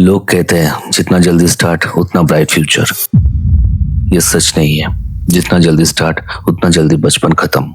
लोग कहते हैं जितना जल्दी स्टार्ट उतना ब्राइट फ्यूचर। ये सच नहीं है। जितना जल्दी स्टार्ट उतना जल्दी बचपन खत्म।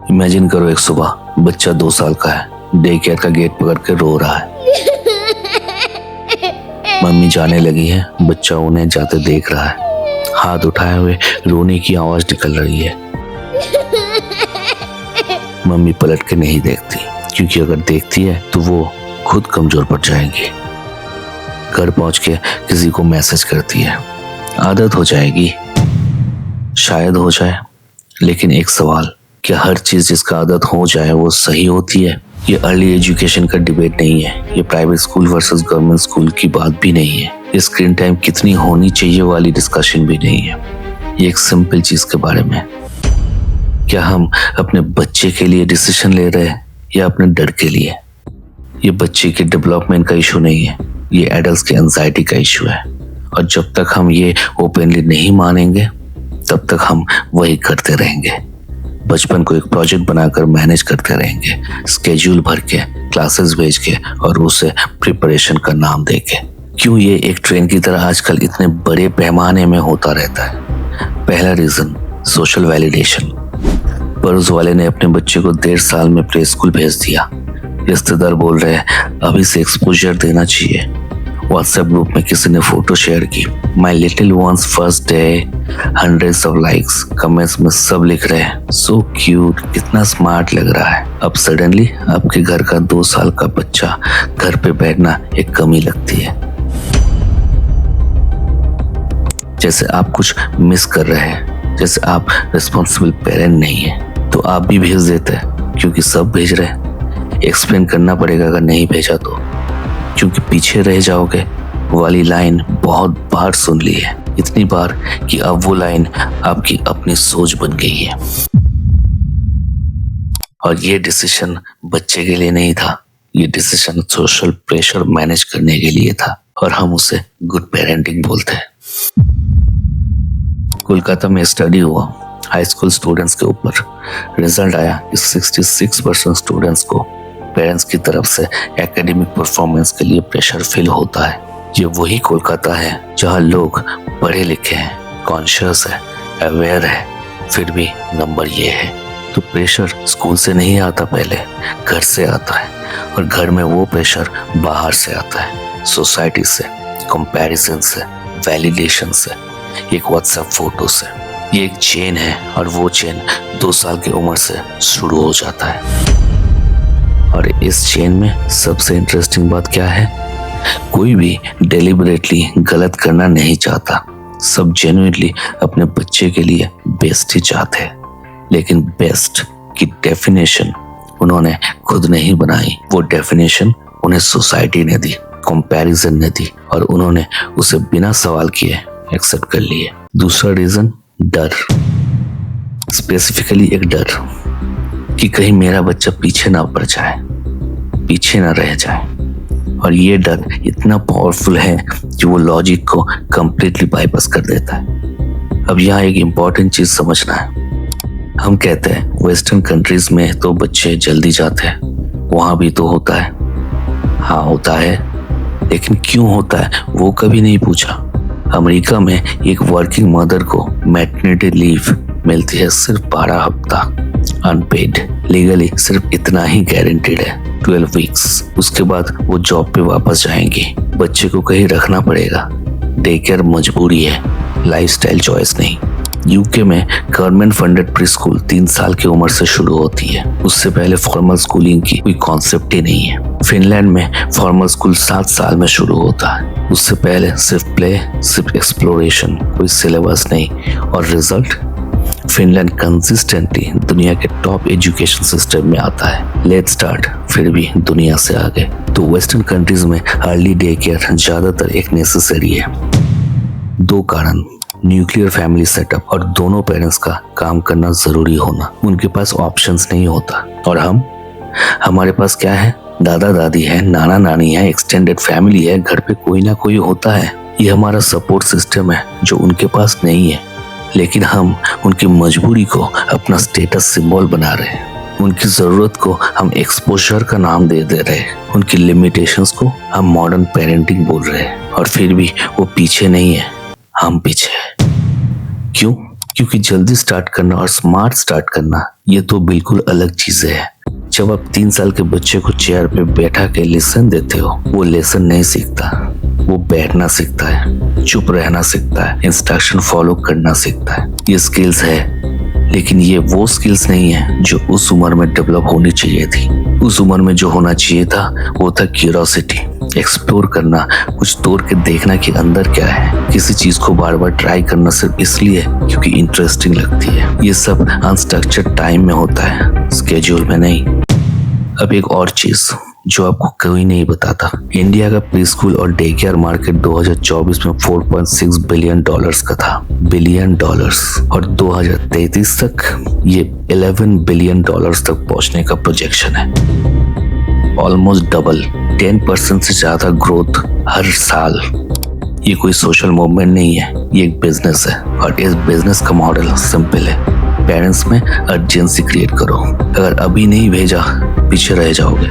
इमेजिन करो, एक सुबह बच्चा 2 साल का है, डे केयर का गेट पकड़ के रो रहा है। मम्मी जाने लगी है, बच्चा उन्हें जाते देख रहा है। हाथ उठाए हुए रोने की आवाज निकल रही है। मम्मी पलट के नहीं देखती, क्योंकि अगर देखती है तो वो खुद कमजोर पड़ जाएगी। घर पहुंच के किसी को मैसेज करती है। आदत हो जाएगी, शायद हो जाए, लेकिन एक सवाल, क्या हर चीज जिसका आदत हो जाए वो सही होती है? ये अर्ली एजुकेशन का डिबेट नहीं है, ये private school versus government school की बात भी नहीं है, ये स्क्रीन टाइम कितनी होनी चाहिए वाली डिस्कशन भी नहीं है। ये एक सिंपल चीज के बारे में, क्या हम अपने बच्चे के लिए डिसीजन ले रहे हैं या अपने डर के लिए? ये बच्चे के डेवलपमेंट का इशू नहीं है, ये एडल्ट्स के एंजाइटी का इशू है। और जब तक हम ये ओपनली नहीं मानेंगे तब तक हम वही करते रहेंगे। बचपन को एक प्रोजेक्ट बनाकर मैनेज करते रहेंगे, स्केड्यूल भर के, क्लासेस भेज के और उसे प्रिपरेशन का नाम देके। क्यों ये एक ट्रेन की तरह आजकल इतने बड़े पैमाने में होता रहता है? पहला रीजन, सोशल वैलिडेशन। पड़ोस वाले ने अपने बच्चे को 1.5 साल में प्ले स्कूल भेज दिया। रिश्तेदार बोल रहे हैं अभी से एक्सपोजर देना चाहिए। व्हाट्सएप ग्रुप में किसी ने फोटो शेयर की, my little ones first day, hundreds of likes, comments में सब लिख रहे हैं सो क्यूट, कितना स्मार्ट लग रहा है। अब सडनली आपके घर का 2 साल का बच्चा घर पे बैठना एक कमी लगती है, जैसे आप कुछ मिस कर रहे हैं, जैसे आप रिस्पॉन्सिबल पेरेंट नहीं है। तो आप भी भेज देते हैं क्योंकि सब भेज रहे हैं। एक्सप्लेन करना पड़ेगा अगर नहीं भेजा तो, क्योंकि पीछे रह जाओगे वाली लाइन बहुत बार सुन ली है, इतनी बार कि अब वो लाइन आपकी अपनी सोच बन गई है। और ये डिसीजन बच्चे के लिए नहीं था, ये डिसीजन सोशल प्रेशर मैनेज करने के लिए था, और हम उसे गुड पेरेंटिंग बोलते हैं। कोलकाता में स्टडी हुआ हाई स्कूल स्टूडेंट्स के ऊपर। रिजल्ट आया कि 66% स्टूडेंट्स को पेरेंट्स की तरफ से एकेडमिक परफॉर्मेंस के लिए प्रेशर फील होता है। ये वही कोलकाता है जहाँ लोग पढ़े लिखे हैं, कॉन्शियस है, अवेयर है, फिर भी नंबर ये है। तो प्रेशर स्कूल से नहीं आता, पहले घर से आता है, और घर में वो प्रेशर बाहर से आता है, सोसाइटी से, कंपैरिजन से, वैलिडेशन से, एक व्हाट्सएप फोटो से। ये एक चेन है, और वो चेन 2 साल की उम्र से शुरू हो जाता है। और इस चेन में सबसे इंटरेस्टिंग बात क्या है? कोई भी डेलिबरेटली गलत करना नहीं चाहता, सब जेन्युइनली अपने बच्चे के लिए बेस्ट ही चाहते हैं। लेकिन बेस्ट की डेफिनेशन उन्होंने खुद नहीं बनाई, वो डेफिनेशन उन्हें सोसाइटी ने दी, कंपैरिजन ने दी, और उन्होंने उसे बिना सवाल किए एक्सेप्ट कर लिए। दूसरा रीजन, डर। स्पेसिफिकली एक डर कि कहीं मेरा बच्चा पीछे ना पड़ जाए, पीछे ना रह जाए। और ये डर इतना पावरफुल है कि वो लॉजिक को कंप्लीटली बाईपास कर देता है। अब यहाँ एक इम्पॉर्टेंट चीज समझना है। हम कहते हैं वेस्टर्न कंट्रीज में तो बच्चे जल्दी जाते हैं, वहां भी तो होता है। हाँ होता है, लेकिन क्यों होता है वो कभी नहीं पूछा। अमेरिका में एक वर्किंग मदर को मैटरनिटी लीव मिलती है सिर्फ 12 हफ्ता, अनपेड। लीगली सिर्फ इतना ही गारंटीड है, 12 वीक्स। उसके बाद वो जॉब पे वापस जाएंगी। बच्चे को कहीं रखना पड़ेगा, डे केयर मजबूरी है, लाइफस्टाइल चॉइस नहीं। यूके में गवर्नमेंट फंडेड प्री स्कूल 3 साल की उम्र से शुरू होती है, उससे पहले फॉर्मल स्कूलिंग की कोई कॉन्सेप्ट ही नहीं है। फिनलैंड में फॉर्मल स्कूल 7 साल में शुरू होता है, उससे पहले सिर्फ प्ले, सिर्फ एक्सप्लोरेशन, कोई सिलेबस नहीं। और रिजल्ट, फिनलैंड कंसिस्टेंटली दुनिया के टॉप एजुकेशन सिस्टम में आता है। लेट स्टार्ट, फिर भी दुनिया से आगे। तो वेस्टर्न कंट्रीज में अर्ली डे केयर ज्यादातर एक नेसेसरी है। 2 कारण, न्यूक्लियर फैमिली सेटअप और दोनों पेरेंट्स का काम करना जरूरी होना। उनके पास ऑप्शंस नहीं होता। और हमारे पास क्या है? दादा दादी है, नाना नानी है, एक्सटेंडेड फैमिली है, घर पे कोई ना कोई होता है। ये हमारा सपोर्ट सिस्टम है जो उनके पास नहीं है। लेकिन हम उनकी मजबूरी को अपना स्टेटस सिंबल बना रहे हैं। उनकी जरूरत को हम एक्सपोजर का नाम दे रहे हैं, उनकी लिमिटेशंस को हम मॉडर्न पेरेंटिंग बोल रहे हैं, और फिर भी वो पीछे नहीं है, हम पीछे हैं। क्यों? क्योंकि जल्दी स्टार्ट करना और स्मार्ट स्टार्ट करना ये तो बिल्कुल अलग चीजें है। जब आप 3 साल के बच्चे को चेयर पे बैठा के लेसन देते हो, वो लेसन नहीं सीखता, वो बैठना सीखता है, चुप रहना सीखता है, इंस्ट्रक्शन फॉलो करना सीखता है। ये स्किल्स है, लेकिन ये वो स्किल्स नहीं है जो उस उम्र में डेवलप होनी चाहिए थी। उस उम्र में जो होना चाहिए था वो था क्यूरियोसिटी, एक्सप्लोर करना, कुछ तोड़ के देखना कि अंदर क्या है, किसी चीज को बार बार ट्राई करना सिर्फ इसलिए क्योंकि इंटरेस्टिंग लगती है। ये सब अनस्ट्रक्चर्ड टाइम में होता है, स्केड्यूल में नहीं। अब एक और चीज जो आपको कोई नहीं बताता, इंडिया का प्री स्कूल और डे केयर मार्केट 2024 में $4.6 बिलियन का था, बिलियन डॉलर्स, और 2033 तक ये $11 बिलियन तक पहुंचने का प्रोजेक्शन है। ऑलमोस्ट डबल, 10% से ज्यादा ग्रोथ हर साल। ये कोई सोशल मूवमेंट नहीं है, ये एक बिजनेस है, और इस बिजनेस का मॉडल सिंपल है। पेरेंट्स में अर्जेंसी क्रिएट करो। अगर अभी नहीं भेजा पीछे रह जाओगे।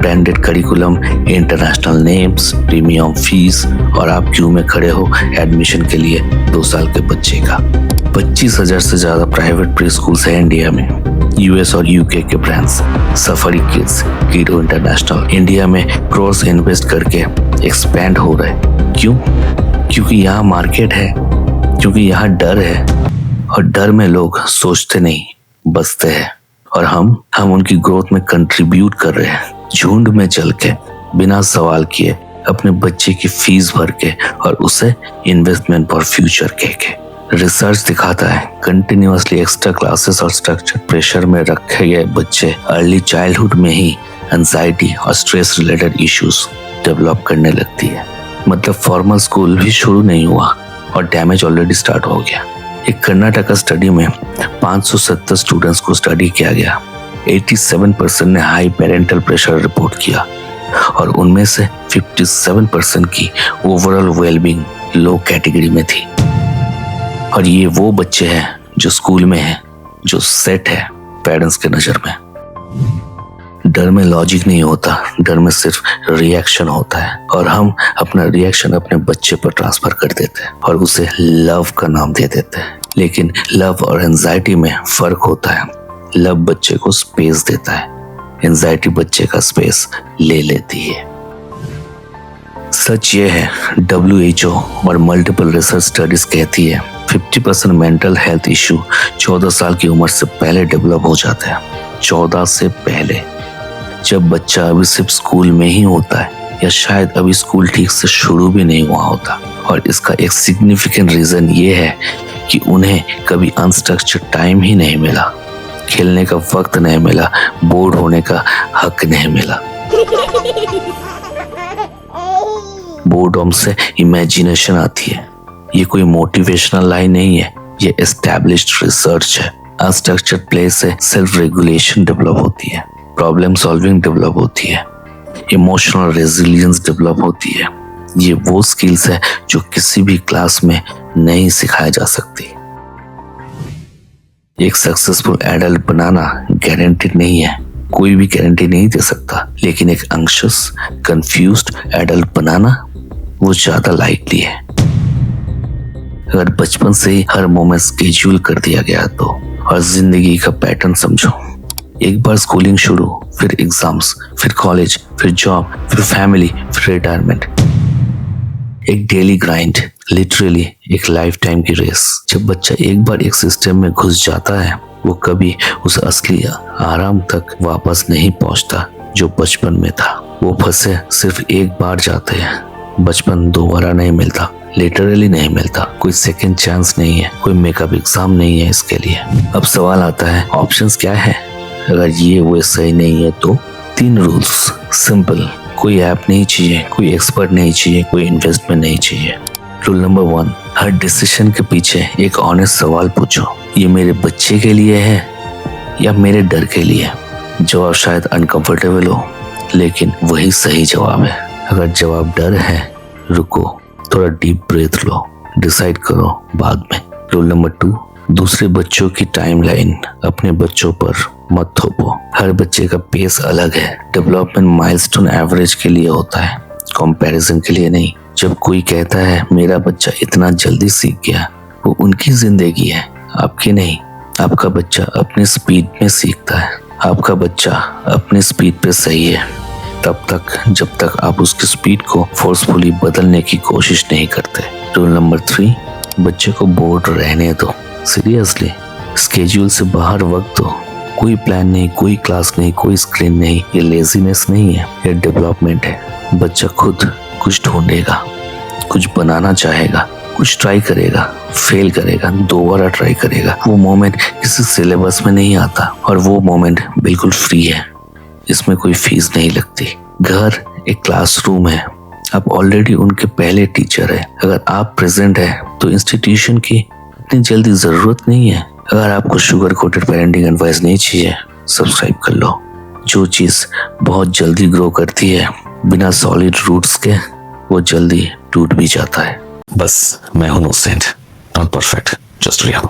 Branded curriculum, international names, premium fees, और आप क्यू में खड़े हो एडमिशन के लिए 2 साल के बच्चे का। 25,000 से ज्यादा प्राइवेट प्री स्कूल्स है इंडिया में। यूएस और यूके के ब्रांड्स, सफारी किड्स, किडो इंटरनेशनल, इंडिया में क्रॉस इन्वेस्ट करके एक्सपैंड हो रहे। क्यों? क्योंकि यहाँ मार्केट है, क्योंकि यहाँ डर है, और डर में लोग सोचते नहीं, बसते हैं। और हम उनकी ग्रोथ में कंट्रीब्यूट कर रहे हैं, झुंड में चल के, बिना सवाल किए, अपने बच्चे की फीस भर के, और उसे इन्वेस्टमेंट फॉर फ्यूचर कह के। रिसर्च दिखाता है कंटिन्यूअसली एक्स्ट्रा क्लासेस और स्ट्रक्चर प्रेशर में रखे गए बच्चे अर्ली चाइल्डहुड में ही एंजाइटी और स्ट्रेस रिलेटेड इश्यूज डेवलप करने लगती है। मतलब फॉर्मल स्कूल भी शुरू नहीं हुआ और डैमेज ऑलरेडी स्टार्ट हो गया। एक कर्नाटका स्टडी में 570 स्टूडेंट्स को स्टडी किया गया। 87% ने हाई पेरेंटल प्रेशर रिपोर्ट किया, और उनमें से 57% की ओवरऑल वेलबींग लो कैटेगरी में थी। और ये वो बच्चे हैं जो स्कूल में हैं, जो सेट है पेरेंट्स के नजर में। डर में लॉजिक नहीं होता, डर में सिर्फ रिएक्शन होता है, और हम अपना रिएक्शन अपने बच्चे पर ट्रांसफर कर देते हैं और उसे लव का नाम दे देते हैं। लेकिन लव और एंजाइटी में फर्क होता है। लव बच्चे को स्पेस देता है, एंजाइटी बच्चे का स्पेस ले लेती है। सच ये है, WHO और मल्टीपल रिसर्च स्टडीज कहती है 50% मेंटल हेल्थ इश्यू 14 साल की उम्र से पहले डेवलप हो जाते हैं। 14 से पहले, जब बच्चा अभी सिर्फ स्कूल में ही होता है, या शायद अभी स्कूल ठीक से शुरू भी नहीं हुआ होता। और इसका एक सिग्निफिकेंट रीजन ये है कि उन्हें कभी अनस्ट्रक्चर्ड टाइम ही नहीं मिला, खेलने का वक्त नहीं मिला, बोर्ड होने का हक नहीं मिला। बोर्डम से इमेजिनेशन आती है। ये कोई मोटिवेशनल लाइन नहीं है, ये एस्टैब्लिश्ड रिसर्च है। अनस्ट्रक्चर्ड प्ले से सेल्फ रेगुलेशन डेवलप होती है, प्रॉब्लम सॉल्विंग डेवलप होती है, इमोशनल रेजिलियंस डेवलप होती है। ये वो स्किल्स है जो किसी भी क्लास में नहीं सिखाया जा सकती। एक सक्सेसफुल एडल्ट बनाना गारंटीड नहीं है, कोई भी गारंटी नहीं दे सकता, लेकिन एक अंशियस, कंफ्यूज्ड एडल्ट बनाना वो ज्यादा लाइकली है। अगर बचपन से ही हर मोमेंट स्केड्यूल कर दिया गया तो, और जिंदगी का पैटर्न समझो, एक बार स्कूलिंग शुरू, फिर एग्जाम्स, फिर कॉलेज, फिर जॉब, फिर फैमिली, फिर रिटायरमेंट। एक डेली ग्राइंड, लिटरली एक लाइफ टाइम की रेस। जब बच्चा एक बार एक सिस्टम में घुस जाता है, वो कभी उस असली आराम तक वापस नहीं पहुंचता जो बचपन में था। वो फंसे सिर्फ एक बार जाते हैं, बचपन दोबारा नहीं मिलता, लिटरली नहीं मिलता। कोई सेकंड चांस नहीं है, कोई मेकअप एग्जाम नहीं है इसके लिए। अब सवाल आता है, ऑप्शंस क्या है? अगर ये वो सही नहीं है तो 3 रूल्स, सिंपल। कोई ऐप नहीं चाहिए, कोई एक्सपर्ट नहीं चाहिए, कोई इन्वेस्टमेंट नहीं चाहिए। रूल नंबर 1, हर डिसीजन के पीछे एक ऑनेस्ट सवाल पूछो, ये मेरे बच्चे के लिए है या मेरे डर के लिए? जवाब शायद अनकंफर्टेबल हो, लेकिन वही सही जवाब है। अगर जवाब डर है, रुको, थोड़ा डीप ब्रेथ लो, डिसाइड करो बाद में। रूल नंबर 2, दूसरे बच्चों की टाइमलाइन अपने बच्चों पर मत थोपो। हर बच्चे का पेस अलग है। डेवलपमेंट माइलस्टोन एवरेज के लिए होता है, कंपैरिजन के लिए नहीं। जब कोई कहता है मेरा बच्चा इतना जल्दी सीख गया, वो उनकी जिंदगी है, आपकी नहीं। आपका बच्चा अपनी स्पीड में सीखता है। आपका बच्चा अपनी स्पीड पे सही है तब तक जब तक आप उसकी स्पीड को फोर्सफुली बदलने की कोशिश नहीं करते। रूल नंबर 3, बच्चे को बोर्ड रहने दो। सीरियसली, स्केड्यूल से बाहर वक्त दो। कोई प्लान नहीं, कोई क्लास नहीं, कोई स्क्रीन नहीं। ये लेजीनेस नहीं है, ये डेवलपमेंट है। बच्चा खुद कुछ ढूंढेगा, कुछ बनाना चाहेगा, कुछ ट्राई करेगा, फेल करेगा, दोबारा ट्राई करेगा। वो मोमेंट किसी सिलेबस में नहीं आता और वो मोमेंट बिल्कुल फ्री है। इसमें कोई फीस नहीं लगती। घर एक क्लासरूम है। आप ऑलरेडी उनके पहले टीचर है। अगर आप प्रेजेंट है तो इंस्टीट्यूशन की इतनी जल्दी जरूरत नहीं है। अगर आपको शुगर कोटेड पेरेंटिंग एडवाइस नहीं चाहिए, सब्सक्राइब कर लो। जो चीज बहुत जल्दी ग्रो करती है बिना सॉलिड रूट्स के, वो जल्दी टूट भी जाता है। बस मैं हूं नोसेंट, नॉट परफेक्ट, जस्ट रियल।